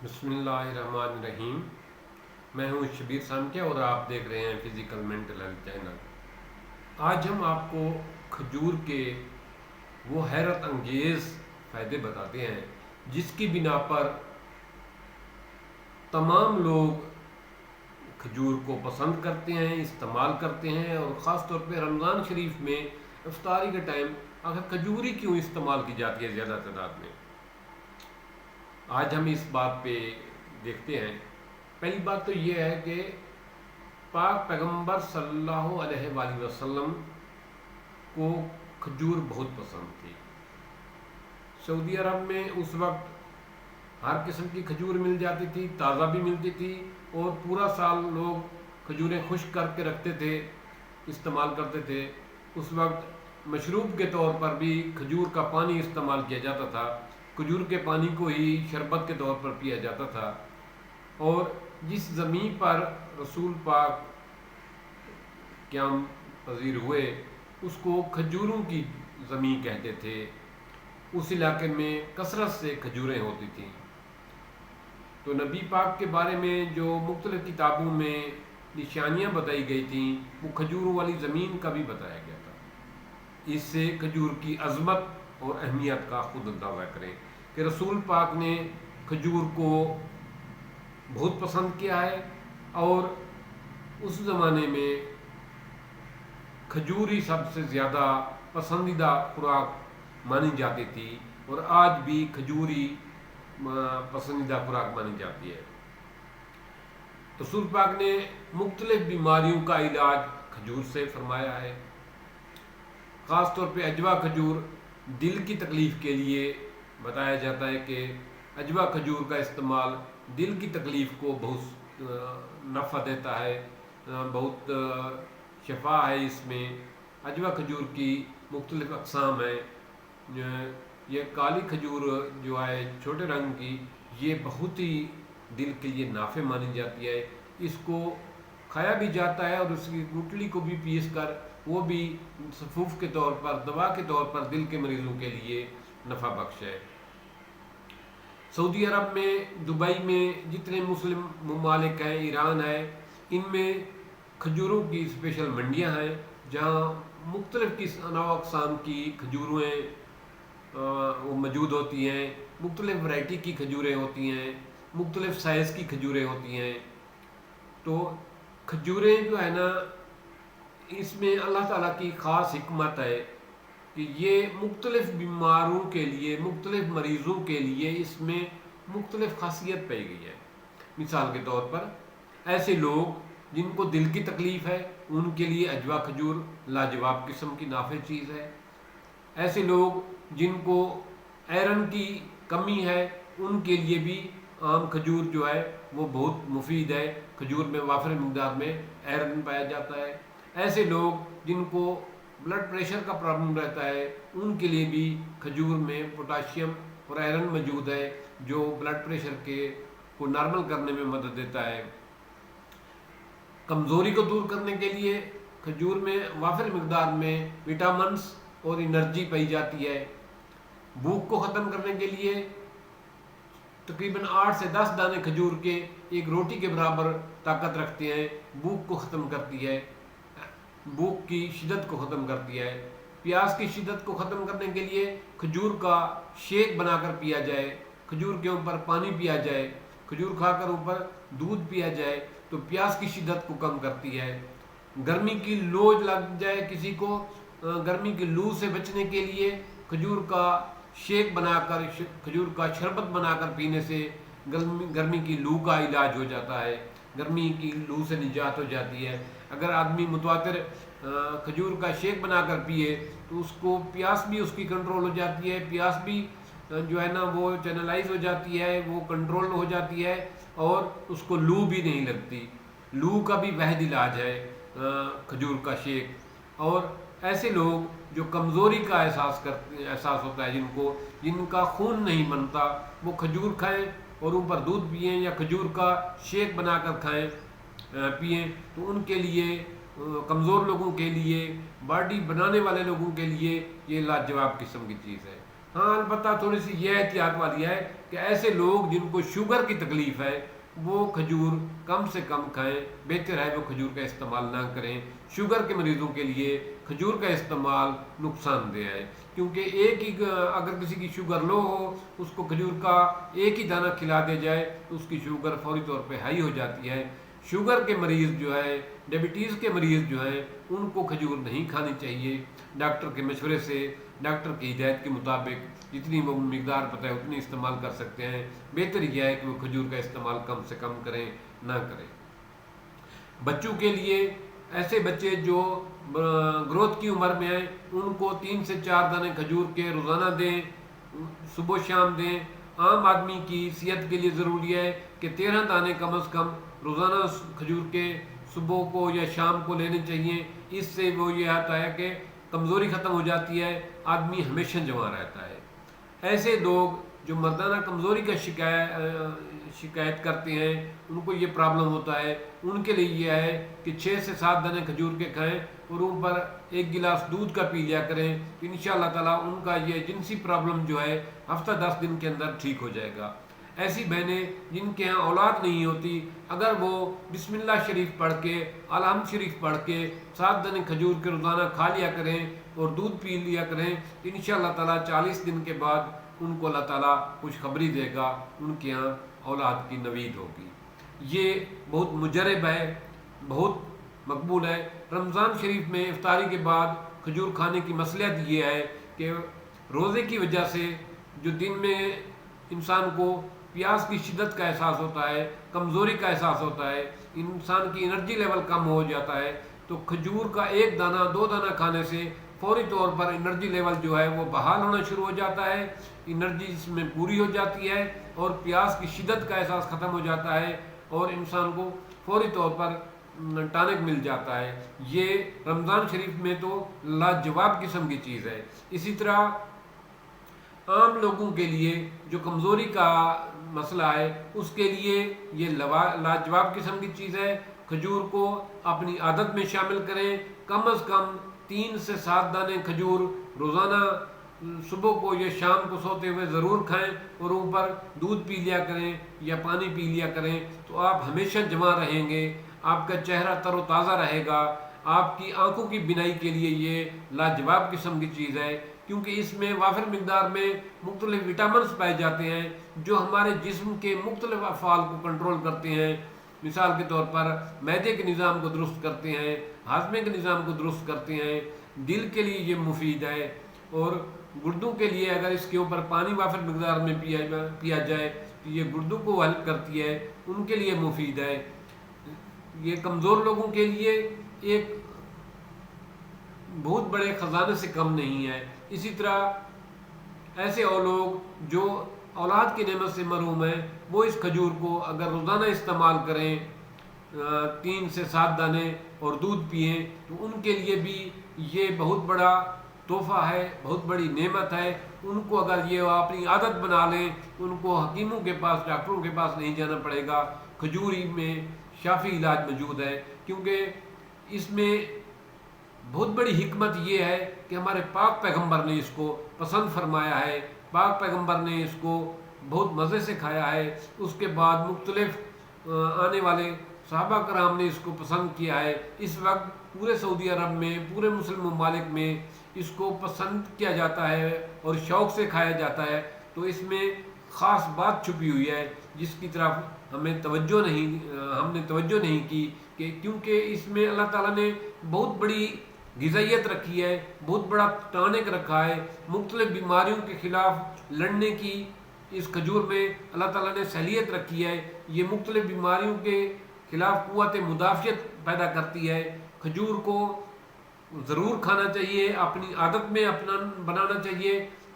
بسم اللہ الرحمن الرحیم۔ میں ہوں شبیر سانکیا اور آپ دیکھ رہے ہیں فزیکل مینٹل ہیلتھ چینل۔ آج ہم آپ کو کھجور کے وہ حیرت انگیز فائدے بتاتے ہیں جس کی بنا پر تمام لوگ کھجور کو پسند کرتے ہیں، استعمال کرتے ہیں، اور خاص طور پہ رمضان شریف میں افطاری کے ٹائم آخر کھجور ہی کیوں استعمال کی جاتی ہے زیادہ تعداد میں۔ آج ہم اس بات پہ دیکھتے ہیں۔ پہلی بات تو یہ ہے کہ پاک پیغمبر صلی اللہ علیہ وآلہ وسلم کو کھجور بہت پسند تھی۔ سعودی عرب میں اس وقت ہر قسم کی کھجور مل جاتی تھی، تازہ بھی ملتی تھی، اور پورا سال لوگ کھجوریں خشک کر کے رکھتے تھے، استعمال کرتے تھے۔ اس وقت مشروب کے طور پر بھی کھجور کا پانی استعمال کیا جاتا تھا، کھجور کے پانی کو ہی شربت کے طور پر پیا جاتا تھا۔ اور جس زمین پر رسول پاک قیام پذیر ہوئے اس کو کھجوروں کی زمین کہتے تھے۔ اس علاقے میں کثرت سے کھجوریں ہوتی تھیں۔ تو نبی پاک کے بارے میں جو مختلف کتابوں میں نشانیاں بتائی گئی تھیں وہ کھجوروں والی زمین کا بھی بتایا گیا تھا۔ اس سے کھجور کی عظمت اور اہمیت کا خود اندازہ کریں کہ رسول پاک نے کھجور کو بہت پسند کیا ہے، اور اس زمانے میں کھجور ہی سب سے زیادہ پسندیدہ خوراک مانی جاتی تھی، اور آج بھی کھجور ہی پسندیدہ خوراک مانی جاتی ہے۔ رسول پاک نے مختلف بیماریوں کا علاج کھجور سے فرمایا ہے۔ خاص طور پہ اجوا کھجور دل کی تکلیف کے لیے بتایا جاتا ہے کہ اجوا کھجور کا استعمال دل کی تکلیف کو بہت نفع دیتا ہے، بہت شفا ہے اس میں۔ اجوا کھجور کی مختلف اقسام ہیں۔ یہ کالی کھجور جو ہے چھوٹے رنگ کی، یہ بہت ہی دل کے لیے نافع مانی جاتی ہے۔ اس کو کھایا بھی جاتا ہے، اور اس کی گٹلی کو بھی پیس کر وہ بھی سفوف کے طور پر، دوا کے طور پر دل کے مریضوں کے لیے نفع بخش ہے۔ سعودی عرب میں، دبئی میں جتنے مسلم ممالک ہیں، ایران ہے، ان میں کھجوروں کی اسپیشل منڈیاں ہیں جہاں مختلف انواع اقسام کی کھجوریں وہ موجود ہوتی ہیں، مختلف ورائٹی کی کھجوریں ہوتی ہیں، مختلف سائز کی کھجوریں ہوتی ہیں۔ تو کھجوریں جو ہے نا، اس میں اللہ تعالیٰ کی خاص حکمت ہے کہ یہ مختلف بیماروں کے لیے، مختلف مریضوں کے لیے اس میں مختلف خاصیت پائی گئی ہے۔ مثال کے طور پر ایسے لوگ جن کو دل کی تکلیف ہے ان کے لیے اجوا کھجور لاجواب قسم کی نافع چیز ہے۔ ایسے لوگ جن کو آئرن کی کمی ہے ان کے لیے بھی عام کھجور جو ہے وہ بہت مفید ہے۔ کھجور میں وافر مقدار میں آئرن پایا جاتا ہے۔ ایسے لوگ جن کو بلڈ پریشر کا پرابلم رہتا ہے ان کے لیے بھی کھجور میں پوٹاشیم اور آئرن موجود ہے جو بلڈ پریشر کو نارمل کرنے میں مدد دیتا ہے۔ کمزوری کو دور کرنے کے لیے کھجور میں وافر مقدار میں وٹامنس اور انرجی پائی جاتی ہے۔ بھوک کو ختم کرنے کے لیے تقریباً 8 سے 10 دانے کھجور کے ایک روٹی کے برابر طاقت رکھتے ہیں۔ بھوک کو ختم کرتی ہے، بھوک کی شدت کو ختم کرتی ہے۔ پیاس کی شدت کو ختم کرنے کے لیے کھجور کا شیک بنا کر پیا جائے، کھجور کے اوپر پانی پیا جائے، کھجور کھا کر اوپر دودھ پیا جائے تو پیاس کی شدت کو کم کرتی ہے۔ گرمی کی لو لگ جائے کسی کو، گرمی کی لو سے بچنے کے لیے کھجور کا شیک بنا کر، کھجور کا شربت بنا کر پینے سے گرمی کی لو کا علاج ہو جاتا ہے، گرمی کی لو سے نجات ہو جاتی ہے۔ اگر آدمی متواتر کھجور کا شیک بنا کر پیے تو اس کو پیاس بھی اس کی کنٹرول ہو جاتی ہے، پیاس بھی جو ہے نا وہ چینلائز ہو جاتی ہے، وہ کنٹرول ہو جاتی ہے، اور اس کو لو بھی نہیں لگتی۔ لو کا بھی واحد علاج ہے کھجور کا شیک۔ اور ایسے لوگ جو کمزوری کا احساس ہوتا ہے، جن کا خون نہیں بنتا، وہ کھجور کھائیں اور اوپر دودھ پئیں یا کھجور کا شیک بنا کر کھائیں، پئیں، تو ان کے لیے، کمزور لوگوں کے لیے، باڈی بنانے والے لوگوں کے لیے یہ لاجواب قسم کی چیز ہے۔ ہاں البتہ تھوڑی سی یہ احتیاط والی ہے کہ ایسے لوگ جن کو شوگر کی تکلیف ہے وہ کھجور کم سے کم کھائیں، بہتر ہے وہ کھجور کا استعمال نہ کریں۔ شوگر کے مریضوں کے لیے کھجور کا استعمال نقصان دہ ہے، کیونکہ ایک ہی اگر کسی کی شوگر لو ہو، اس کو کھجور کا ایک ہی دانہ کھلا دیا جائے تو اس کی شوگر فوری طور پہ ہائی ہو جاتی ہے۔ شوگر کے مریض جو ہے، ڈائبٹیز کے مریض جو ہیں، ان کو کھجور نہیں کھانی چاہیے۔ ڈاکٹر کے مشورے سے، ڈاکٹر کی ہدایت کے مطابق جتنی وہ مقدار پتہ ہے اتنی استعمال کر سکتے ہیں۔ بہتر یہ ہے کہ وہ کھجور کا استعمال کم سے کم کریں، نہ کریں۔ بچوں کے لیے، ایسے بچے جو گروتھ کی عمر میں ہیں، ان کو 3 سے 4 دانے کھجور کے روزانہ دیں، صبح و شام دیں۔ عام آدمی کی صحت کے لیے ضروری ہے کہ 13 دانے کم از کم روزانہ کھجور کے صبح کو یا شام کو لینے چاہیے۔ اس سے وہ یہ آتا ہے کہ کمزوری ختم ہو جاتی ہے، آدمی ہمیشہ جوان رہتا ہے۔ ایسے لوگ جو مردانہ کمزوری کا شکایت کرتے ہیں، ان کو یہ پرابلم ہوتا ہے، ان کے لیے یہ ہے کہ 6 سے 7 دانے کھجور کے کھائیں اور ان پر 1 گلاس دودھ کا پی لیا کریں، تو انشاءاللہ تعالیٰ ان کا یہ جنسی پرابلم جو ہے ہفتہ 10 دن کے اندر ٹھیک ہو جائے گا۔ ایسی بہنیں جن کے ہاں اولاد نہیں ہوتی، اگر وہ بسم اللہ شریف پڑھ کے، الحمد شریف پڑھ کے 7 دانے کھجور کے روزانہ کھا لیا کریں اور دودھ پی لیا کریں، تو انشاءاللہ تعالیٰ 40 دن کے بعد ان کو اللہ تعالیٰ خوشخبری دے گا، ان کے ہاں اولاد کی نوید ہوگی۔ یہ بہت مجرب ہے، بہت مقبول ہے۔ رمضان شریف میں افطاری کے بعد کھجور کھانے کی مصلحت یہ ہے کہ روزے کی وجہ سے جو دن میں انسان کو پیاس کی شدت کا احساس ہوتا ہے، کمزوری کا احساس ہوتا ہے، انسان کی انرجی لیول کم ہو جاتا ہے، تو کھجور کا 1 دانہ 2 دانہ کھانے سے فوری طور پر انرجی لیول جو ہے وہ بحال ہونا شروع ہو جاتا ہے، انرجی اس میں پوری ہو جاتی ہے اور پیاس کی شدت کا احساس ختم ہو جاتا ہے اور انسان کو فوری طور پر ٹانک مل جاتا ہے۔ یہ رمضان شریف میں تو لاجواب قسم کی چیز ہے۔ اسی طرح عام لوگوں کے لیے جو کمزوری کا مسئلہ ہے، اس کے لیے یہ لاجواب قسم کی چیز ہے۔ کھجور کو اپنی عادت میں شامل کریں، کم از کم 3 سے 7 دانے کھجور روزانہ صبح کو یا شام کو سوتے ہوئے ضرور کھائیں اور اوپر دودھ پی لیا کریں یا پانی پی لیا کریں، تو آپ ہمیشہ جوان رہیں گے، آپ کا چہرہ تر و تازہ رہے گا۔ آپ کی آنکھوں کی بینائی کے لیے یہ لاجواب قسم کی چیز ہے، کیونکہ اس میں وافر مقدار میں مختلف وٹامنز پائے جاتے ہیں جو ہمارے جسم کے مختلف افعال کو کنٹرول کرتے ہیں۔ مثال کے طور پر معدے کے نظام کو درست کرتے ہیں، ہاضمے کے نظام کو درست کرتے ہیں، دل کے لیے یہ مفید ہے، اور گردوں کے لیے اگر اس کے اوپر پانی وافر مقدار میں پیا جائے تو یہ گردوں کو ہیلپ کرتی ہے، ان کے لیے مفید ہے۔ یہ کمزور لوگوں کے لیے ایک بہت بڑے خزانے سے کم نہیں ہے۔ اسی طرح ایسے اور لوگ جو اولاد کی نعمت سے محروم ہیں، وہ اس کھجور کو اگر روزانہ استعمال کریں، 3 سے 7 دانے اور دودھ پئیں، تو ان کے لیے بھی یہ بہت بڑا تحفہ ہے، بہت بڑی نعمت ہے۔ ان کو اگر یہ اپنی عادت بنا لیں، ان کو حکیموں کے پاس، ڈاکٹروں کے پاس نہیں جانا پڑے گا۔ کھجوری میں شافی علاج موجود ہے، کیونکہ اس میں بہت بڑی حکمت یہ ہے کہ ہمارے پاک پیغمبر نے اس کو پسند فرمایا ہے، پاک پیغمبر نے اس کو بہت مزے سے کھایا ہے، اس کے بعد مختلف آنے والے صحابہ کرام نے اس کو پسند کیا ہے۔ اس وقت پورے سعودی عرب میں، پورے مسلم ممالک میں اس کو پسند کیا جاتا ہے اور شوق سے کھایا جاتا ہے، تو اس میں خاص بات چھپی ہوئی ہے جس کی طرف ہم نے توجہ نہیں کی، کہ کیونکہ اس میں اللہ تعالیٰ نے بہت بڑی غذائیت رکھی ہے، بہت بڑا ٹانک رکھا ہے، مختلف بیماریوں کے خلاف لڑنے کی اس کھجور میں اللہ تعالیٰ نے صلاحیت رکھی ہے۔ یہ مختلف بیماریوں کے خلاف قوت مدافعت پیدا کرتی ہے۔ کھجور کو ضرور کھانا چاہیے، اپنی عادت میں اپنا بنانا چاہیے۔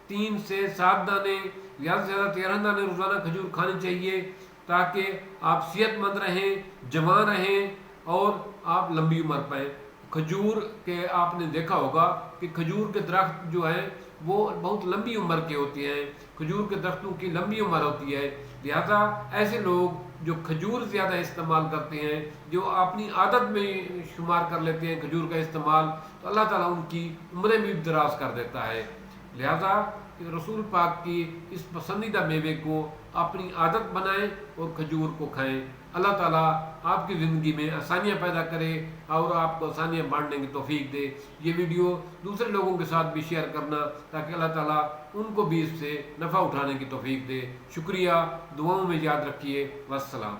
3 سے 7 دانے، زیادہ سے زیادہ 13 دانے روزانہ کھجور کھانی چاہیے، تاکہ آپ صحت مند رہیں، جوان رہیں اور آپ لمبی عمر پائیں۔ کھجور کے آپ نے دیکھا ہوگا کہ کھجور کے درخت جو ہیں وہ بہت لمبی عمر کے ہوتے ہیں، کھجور کے درختوں کی لمبی عمر ہوتی ہے، لہذا ایسے لوگ جو کھجور زیادہ استعمال کرتے ہیں، جو اپنی عادت میں شمار کر لیتے ہیں کھجور کا استعمال، تو اللہ تعالیٰ ان کی عمریں بھی دراز کر دیتا ہے۔ لہذا کہ رسول پاک کی اس پسندیدہ میوے کو اپنی عادت بنائیں اور کھجور کو کھائیں۔ اللہ تعالیٰ آپ کی زندگی میں آسانیاں پیدا کرے اور آپ کو آسانیاں بانٹنے کی توفیق دے۔ یہ ویڈیو دوسرے لوگوں کے ساتھ بھی شیئر کرنا تاکہ اللہ تعالیٰ ان کو بھی اس سے نفع اٹھانے کی توفیق دے۔ شکریہ، دعاؤں میں یاد رکھیے، والسلام۔